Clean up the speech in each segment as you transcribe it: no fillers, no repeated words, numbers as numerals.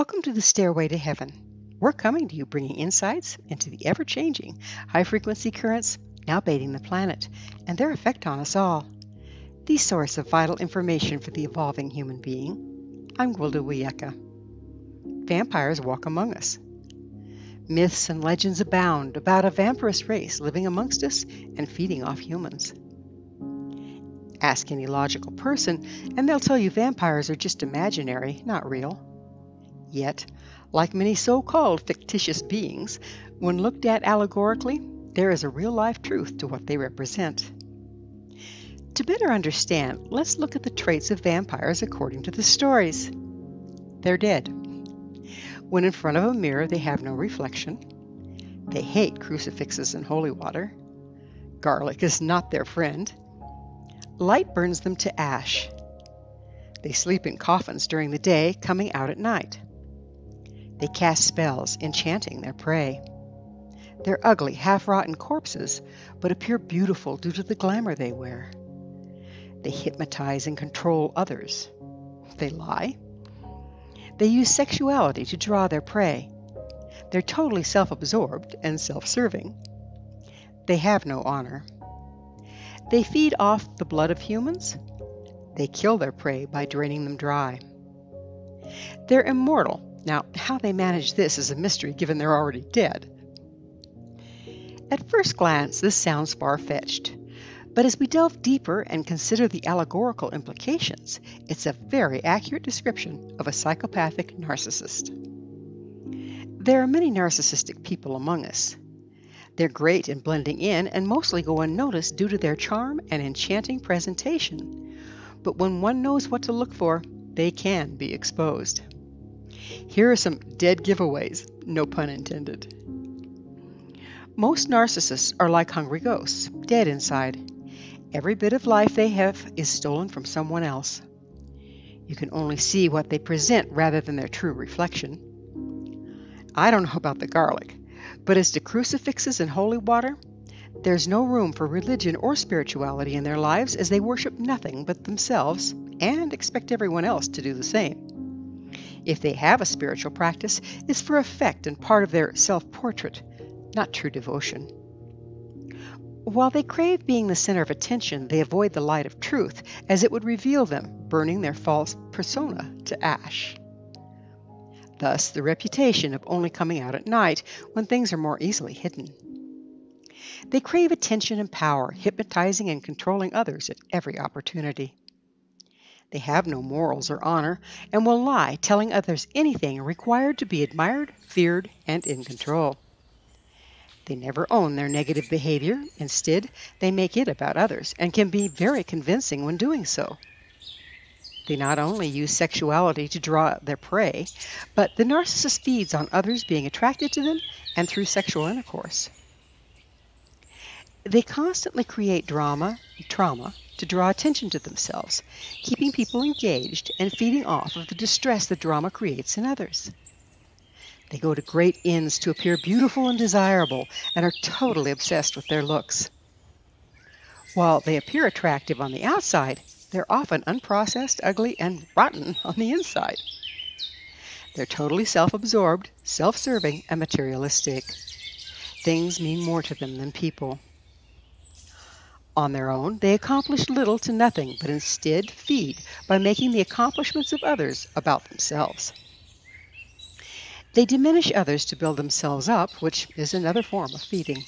Welcome to the Stairway to Heaven. We're coming to you bringing insights into the ever-changing high-frequency currents now baiting the planet and their effect on us all. The source of vital information for the evolving human being. I'm Gwilda Wiyaka. Vampires walk among us. Myths and legends abound about a vampirous race living amongst us and feeding off humans. Ask any logical person, and they'll tell you vampires are just imaginary, not real. Yet, like many so-called fictitious beings, when looked at allegorically, there is a real-life truth to what they represent. To better understand, let's look at the traits of vampires according to the stories. They're dead. When in front of a mirror, they have no reflection. They hate crucifixes and holy water. Garlic is not their friend. Light burns them to ash. They sleep in coffins during the day, coming out at night. They cast spells, enchanting their prey. They're ugly, half-rotten corpses, but appear beautiful due to the glamour they wear. They hypnotize and control others. They lie. They use sexuality to draw their prey. They're totally self-absorbed and self-serving. They have no honor. They feed off the blood of humans. They kill their prey by draining them dry. They're immortal. Now, how they manage this is a mystery given they're already dead. At first glance, this sounds far-fetched, but as we delve deeper and consider the allegorical implications, it's a very accurate description of a psychopathic narcissist. There are many narcissistic people among us. They're great in blending in and mostly go unnoticed due to their charm and enchanting presentation, but when one knows what to look for, they can be exposed. Here are some dead giveaways, no pun intended. Most narcissists are like hungry ghosts, dead inside. Every bit of life they have is stolen from someone else. You can only see what they present rather than their true reflection. I don't know about the garlic, but as to crucifixes and holy water, there's no room for religion or spirituality in their lives as they worship nothing but themselves and expect everyone else to do the same. If they have a spiritual practice, it's for effect and part of their self-portrait, not true devotion. While they crave being the center of attention, they avoid the light of truth, as it would reveal them, burning their false persona to ash. Thus, the reputation of only coming out at night when things are more easily hidden. They crave attention and power, hypnotizing and controlling others at every opportunity. They have no morals or honor and will lie, telling others anything required to be admired, feared, and in control. They never own their negative behavior. Instead, they make it about others and can be very convincing when doing so. They not only use sexuality to draw their prey, but the narcissist feeds on others being attracted to them and through sexual intercourse. They constantly create drama and trauma to draw attention to themselves, keeping people engaged and feeding off of the distress the drama creates in others. They go to great ends to appear beautiful and desirable and are totally obsessed with their looks. While they appear attractive on the outside, they're often unprocessed, ugly, and rotten on the inside. They're totally self-absorbed, self-serving, and materialistic. Things mean more to them than people. On their own, they accomplish little to nothing, but instead feed by making the accomplishments of others about themselves. They diminish others to build themselves up, which is another form of feeding.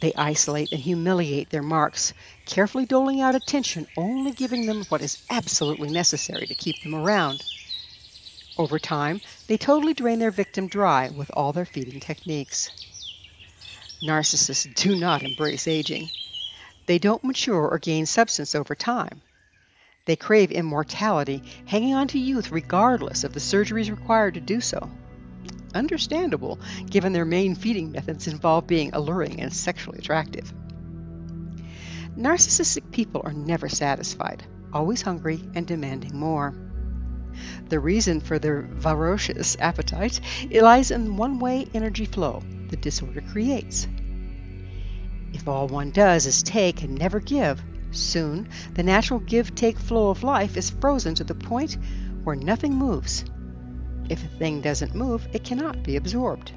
They isolate and humiliate their marks, carefully doling out attention, only giving them what is absolutely necessary to keep them around. Over time, they totally drain their victim dry with all their feeding techniques. Narcissists do not embrace aging. They don't mature or gain substance over time. They crave immortality, hanging on to youth regardless of the surgeries required to do so. Understandable, given their main feeding methods involve being alluring and sexually attractive. Narcissistic people are never satisfied, always hungry and demanding more. The reason for their voracious appetite lies in one-way energy flow the disorder creates. If all one does is take and never give, soon the natural give-take flow of life is frozen to the point where nothing moves. If a thing doesn't move, it cannot be absorbed.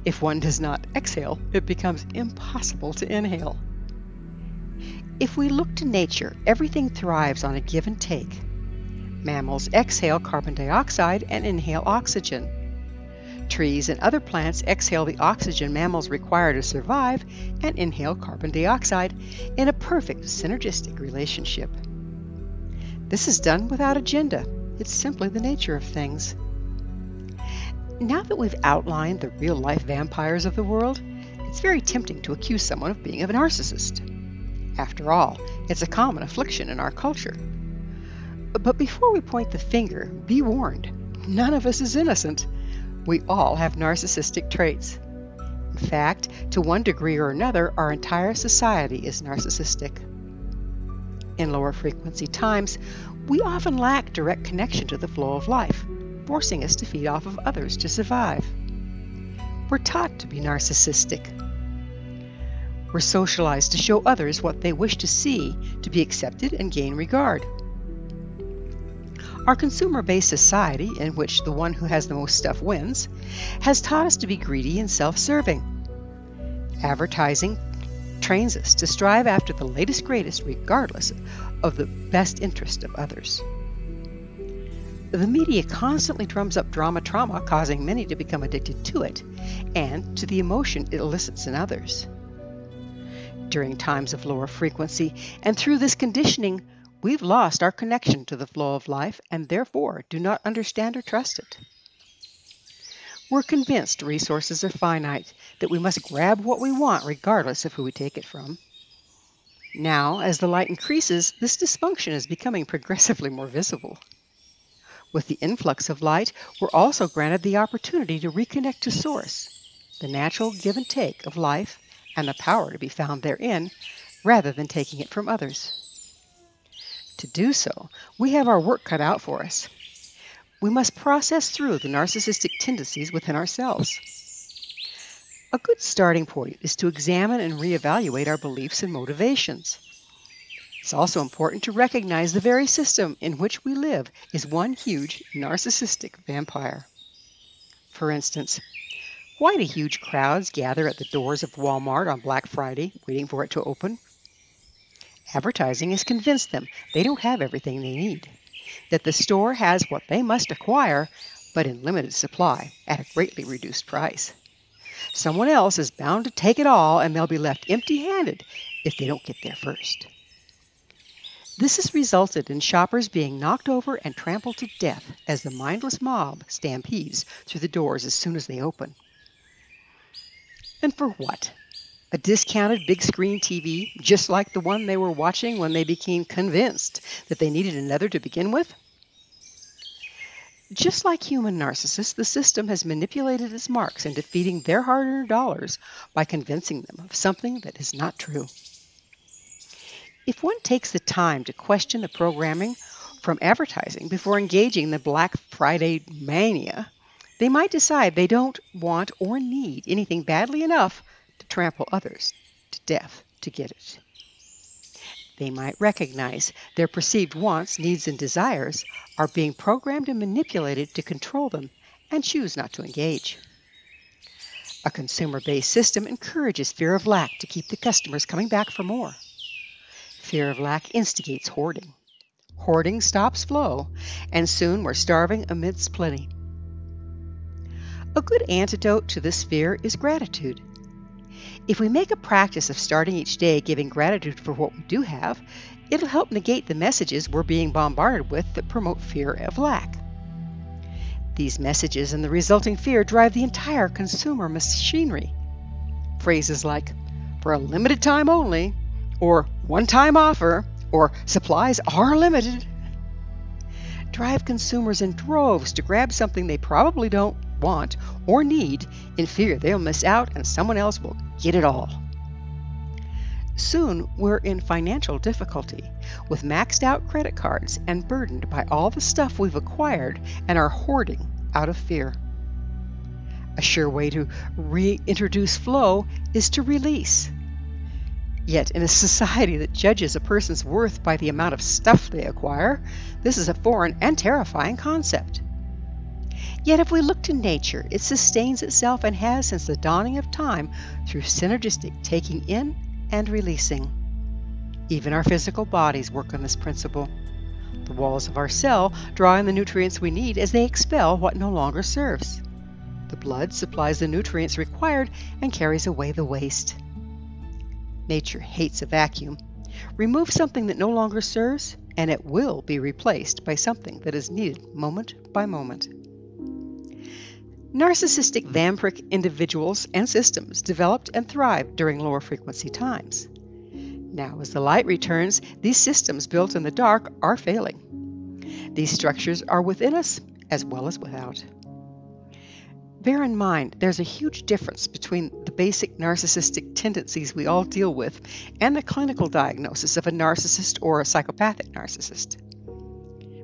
If one does not exhale, it becomes impossible to inhale. If we look to nature, everything thrives on a give and take. Mammals exhale carbon dioxide and inhale oxygen. Trees and other plants exhale the oxygen mammals require to survive and inhale carbon dioxide in a perfect synergistic relationship. This is done without agenda. It's simply the nature of things. Now that we've outlined the real-life vampires of the world, it's very tempting to accuse someone of being a narcissist. After all, it's a common affliction in our culture. But before we point the finger, be warned, none of us is innocent. We all have narcissistic traits. In fact, to one degree or another, our entire society is narcissistic. In lower frequency times, we often lack direct connection to the flow of life, forcing us to feed off of others to survive. We're taught to be narcissistic. We're socialized to show others what they wish to see, to be accepted and gain regard. Our consumer-based society, in which the one who has the most stuff wins, has taught us to be greedy and self-serving. Advertising trains us to strive after the latest greatest regardless of the best interest of others. The media constantly drums up trauma, causing many to become addicted to it and to the emotion it elicits in others. During times of lower frequency and through this conditioning, we've lost our connection to the flow of life and therefore do not understand or trust it. We're convinced resources are finite, that we must grab what we want regardless of who we take it from. Now, as the light increases, this dysfunction is becoming progressively more visible. With the influx of light, we're also granted the opportunity to reconnect to Source, the natural give and take of life and the power to be found therein, rather than taking it from others. To do so, we have our work cut out for us. We must process through the narcissistic tendencies within ourselves. A good starting point is to examine and reevaluate our beliefs and motivations. It's also important to recognize the very system in which we live is one huge narcissistic vampire. For instance, why do huge crowds gather at the doors of Walmart on Black Friday, waiting for it to open? Advertising has convinced them they don't have everything they need, that the store has what they must acquire, but in limited supply at a greatly reduced price. Someone else is bound to take it all, and they'll be left empty-handed if they don't get there first. This has resulted in shoppers being knocked over and trampled to death as the mindless mob stampedes through the doors as soon as they open. And for what? A discounted big screen TV, just like the one they were watching when they became convinced that they needed another to begin with? Just like human narcissists, the system has manipulated its marks into feeding their hard-earned dollars by convincing them of something that is not true. If one takes the time to question the programming from advertising before engaging the Black Friday mania, they might decide they don't want or need anything badly enough to trample others to death to get it. They might recognize their perceived wants, needs, and desires are being programmed and manipulated to control them and choose not to engage. A consumer-based system encourages fear of lack to keep the customers coming back for more. Fear of lack instigates hoarding. Hoarding stops flow, and soon we're starving amidst plenty. A good antidote to this fear is gratitude. If we make a practice of starting each day giving gratitude for what we do have, it'll help negate the messages we're being bombarded with that promote fear of lack. These messages and the resulting fear drive the entire consumer machinery. Phrases like, "for a limited time only," or "one-time offer," or "supplies are limited," drive consumers in droves to grab something they probably don't want or need in fear they'll miss out and someone else will get it all. Soon we're in financial difficulty with maxed out credit cards and burdened by all the stuff we've acquired and are hoarding out of fear. A sure way to reintroduce flow is to release. Yet in a society that judges a person's worth by the amount of stuff they acquire, this is a foreign and terrifying concept. Yet if we look to nature, it sustains itself and has since the dawning of time through synergistic taking in and releasing. Even our physical bodies work on this principle. The walls of our cell draw in the nutrients we need as they expel what no longer serves. The blood supplies the nutrients required and carries away the waste. Nature hates a vacuum. Remove something that no longer serves, and it will be replaced by something that is needed moment by moment. Narcissistic vampiric individuals and systems developed and thrived during lower frequency times. Now, as the light returns, these systems built in the dark are failing. These structures are within us as well as without. Bear in mind, there's a huge difference between the basic narcissistic tendencies we all deal with and the clinical diagnosis of a narcissist or a psychopathic narcissist.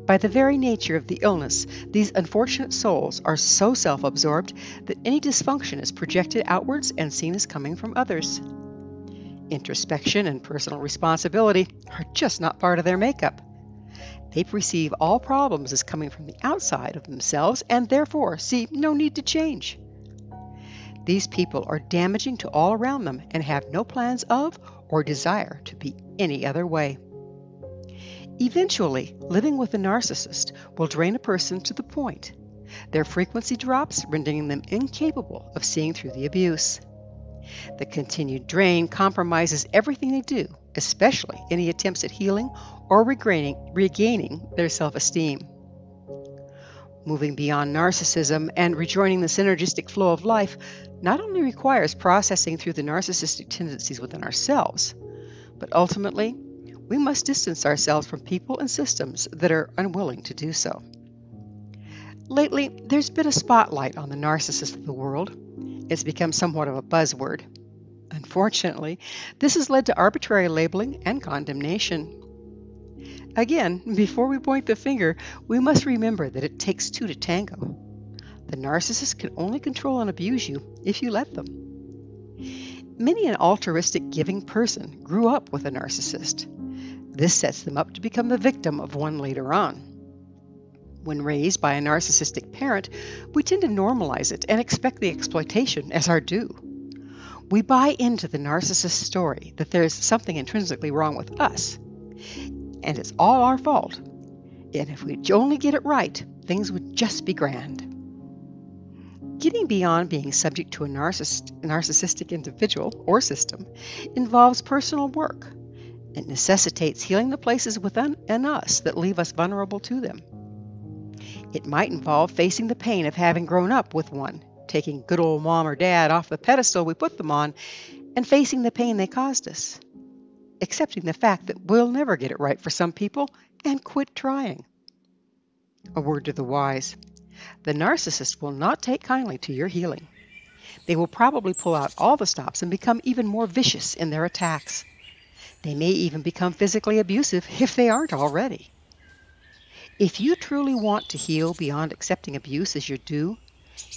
By the very nature of the illness, these unfortunate souls are so self-absorbed that any dysfunction is projected outwards and seen as coming from others. Introspection and personal responsibility are just not part of their makeup. They perceive all problems as coming from the outside of themselves and therefore see no need to change. These people are damaging to all around them and have no plans of or desire to be any other way. Eventually, living with a narcissist will drain a person to the point. Their frequency drops, rendering them incapable of seeing through the abuse. The continued drain compromises everything they do, especially any attempts at healing or regaining their self-esteem. Moving beyond narcissism and rejoining the synergistic flow of life not only requires processing through the narcissistic tendencies within ourselves, but ultimately, we must distance ourselves from people and systems that are unwilling to do so. Lately, there's been a spotlight on the narcissist of the world. It's become somewhat of a buzzword. Unfortunately, this has led to arbitrary labeling and condemnation. Again, before we point the finger, we must remember that it takes two to tango. The narcissist can only control and abuse you if you let them. Many an altruistic giving person grew up with a narcissist. This sets them up to become the victim of one later on. When raised by a narcissistic parent, we tend to normalize it and expect the exploitation as our due. We buy into the narcissist's story that there is something intrinsically wrong with us, and it's all our fault. And if we'd only get it right, things would just be grand. Getting beyond being subject to a narcissistic individual or system involves personal work. It necessitates healing the places within us that leave us vulnerable to them. It might involve facing the pain of having grown up with one, taking good old mom or dad off the pedestal we put them on, and facing the pain they caused us. Accepting the fact that we'll never get it right for some people and quit trying. A word to the wise. The narcissist will not take kindly to your healing. They will probably pull out all the stops and become even more vicious in their attacks. They may even become physically abusive if they aren't already. If you truly want to heal beyond accepting abuse as your due,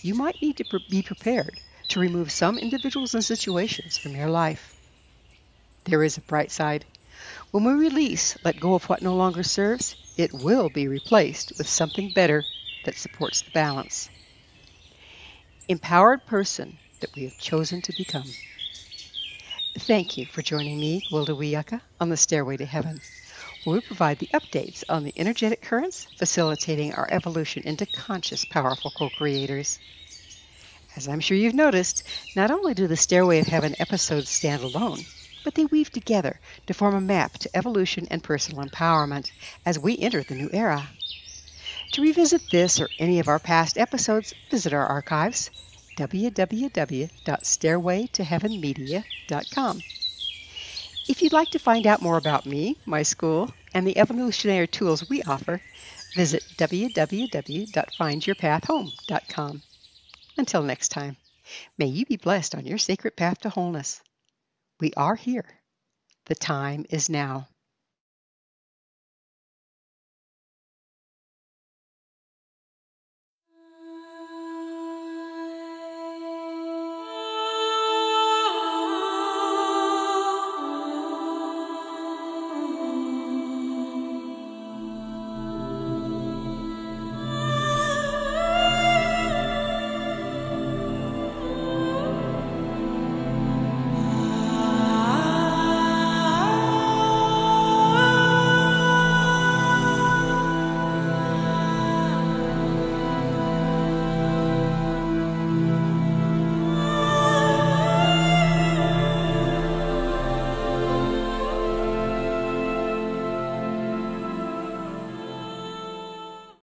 you might need to be prepared to remove some individuals and situations from your life. There is a bright side. When we release, let go of what no longer serves, it will be replaced with something better that supports the balance. Empowered person that we have chosen to become. Thank you for joining me, Gwilda Wiyaka, on the Stairway to Heaven, where we provide the updates on the energetic currents facilitating our evolution into conscious, powerful co-creators. As I'm sure you've noticed, not only do the Stairway of Heaven episodes stand alone, but they weave together to form a map to evolution and personal empowerment as we enter the new era. To revisit this or any of our past episodes, visit our archives, www.stairwaytoheavenmedia.com. If you'd like to find out more about me, my school, and the evolutionary tools we offer, visit www.findyourpathhome.com. Until next time, may you be blessed on your sacred path to wholeness. We are here. The time is now.